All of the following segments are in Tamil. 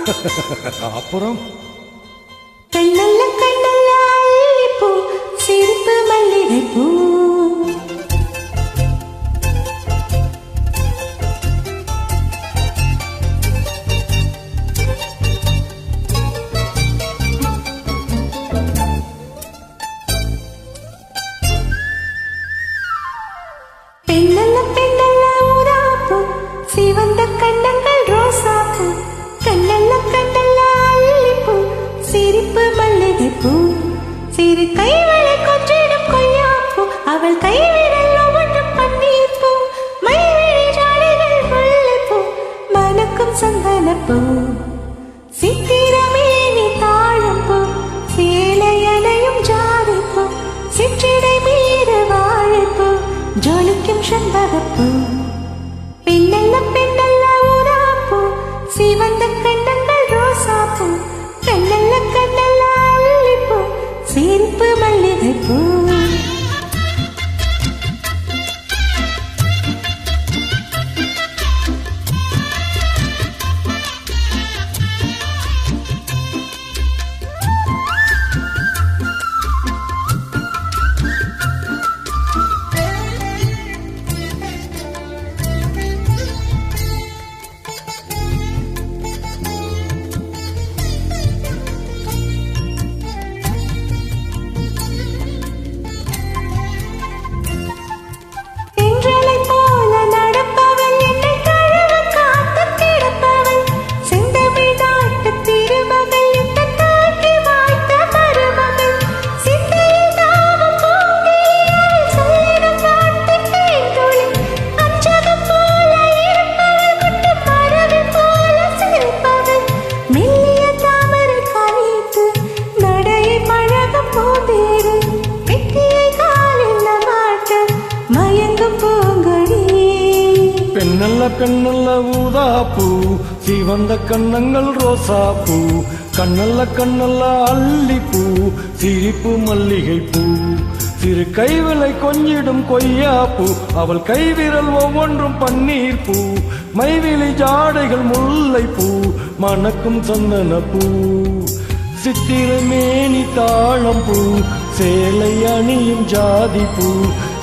அப்புறம் கண்ணல்ல கண்ணல்ல அள்ளிப்பூ சிரிப்பு மல்லிகைப்பூ பெண்ணல்ல பெண்ணல்ல ஊதாப்பூ சிவந்த கண்ணங்கள் ரோசாப்பூ கண்ணல்ல கண்ணல்ல அள்ளிப்பூ சிரிப்பு மல்லிகைப்பூ சிறு கைவளை கொஞ்சிடும் கொய்யாப்பூ அவள் கைவிரல் ஒவ்வொன்றும் பன்னீர்ப்பூ மைவிழி ஜாடைகள் முல்லைப்பூ மணக்கும் சந்தனப்பூ சித்திரமேனி தாழம்பூ சேலையனையும் ஜாதிப்பூ சிற்றிடை மீது வாழைப்பூ ஜொலிக்கும் செண்பகப்பூ பெண்ணல்ல பெண்ணல்ல ஊதாப்பூ சிவந்த கண்ணங்கள் ரோசாப்பூ கண்ணல்ல கண்ணல்ல அள்ளிப்பூ சிரிப்பு மல்லிகைப்பூ பெண்ணல்ல பெண்ணல்ல ஊதாப்பூ சிவந்த கண்ணங்கள் ரோசாப்பூ கண்ணல்ல கண்ணல்ல அள்ளிப்பூ சிரிப்பு மல்லிகைப்பூ சிறு கைவிலை கொஞ்சிடும் கொய்யாப்பூ அவள் கைவிரல் ஒவ்வொன்றும் பன்னீர்ப்பூ மைவிழி ஜாடைகள் முல்லைப்பூ மணக்கும் சந்தனப்பூ சித்திரமேனி தாழம்பூ சேலை அணியும் ஜாதிப்பூ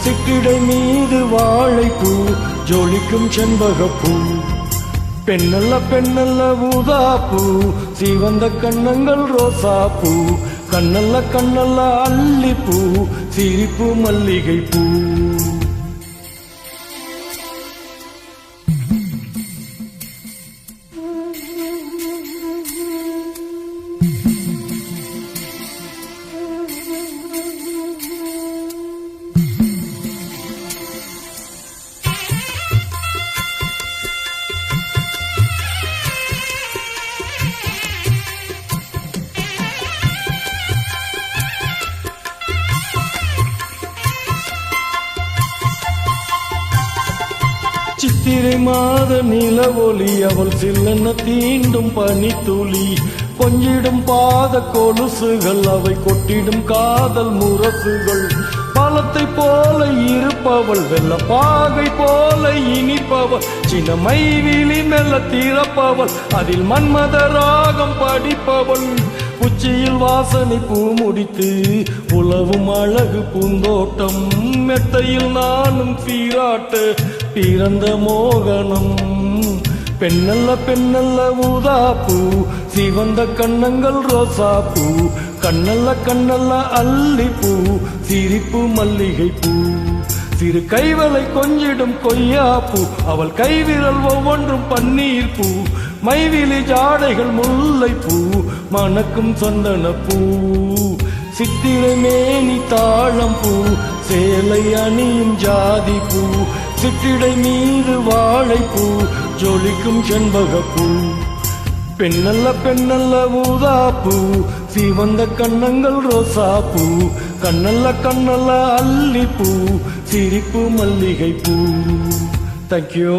சிற்றிடை மீது வாழைப்பூ ஜொலிக்கும் செண்பகப்பூ பெண்ணல்ல பெண்ணல்ல ஊதாப்பூ சிவந்த கண்ணங்கள் ரோசாப்பூ கண்ணல்ல கண்ணல்ல அள்ளிப்பூ சிரிப்பு மல்லிகைப்பூ சித்திரை மாத நில ஒளி அவள் சில்லென தீண்டும் பனித்துளி கொஞ்சிடும் பாத கொலுசுகள் அவை கொட்டிடும் காதல் முரசுகள் பழத்தை போல இருப்பவள் வெள்ள பாகை போல இனிப்பவள் சின்ன மைவிழி மெல்ல திறப்பவள் அதில் மன்மத ராகம் படிப்பவள் உச்சியில் வாசனை பூ முடித்து உலவும் அழகு பூந்தோட்டம் மெத்தையில் நானும் சீராட்ட பிறந்த மோகனம் பெண்ணல்ல பெண்ணல்ல ஊதாப்பூ சிவந்த கண்ணங்கள் ரோசாப்பூ கண்ணல்ல கண்ணல்ல அள்ளிப்பூ சிரிப்பு மல்லிகைப்பூ சிறு கைவளை கொஞ்சிடும் கொய்யாப்பூ அவள் கைவிரல் ஒவ்வொன்றும் பன்னீர்ப்பூ மைவிழி ஜாடைகள் முல்லைப்பூ மணக்கும் சந்தனப்பூ சித்திரமேனி தாழம்பூ சேலை அணியும் ஜாதிப்பூ சிற்றிடை மீது வாழைப்பூ ஜொலிக்கும் செண்பகப்பூ பெண்ணல்ல பெண்ணல்ல ஊதாப்பூ சிவந்த கண்ணங்கள் ரோசாப்பூ கண்ணல்ல கண்ணல்ல அள்ளிப்பூ சிரிப்பு மல்லிகைப்பூ. Thank you.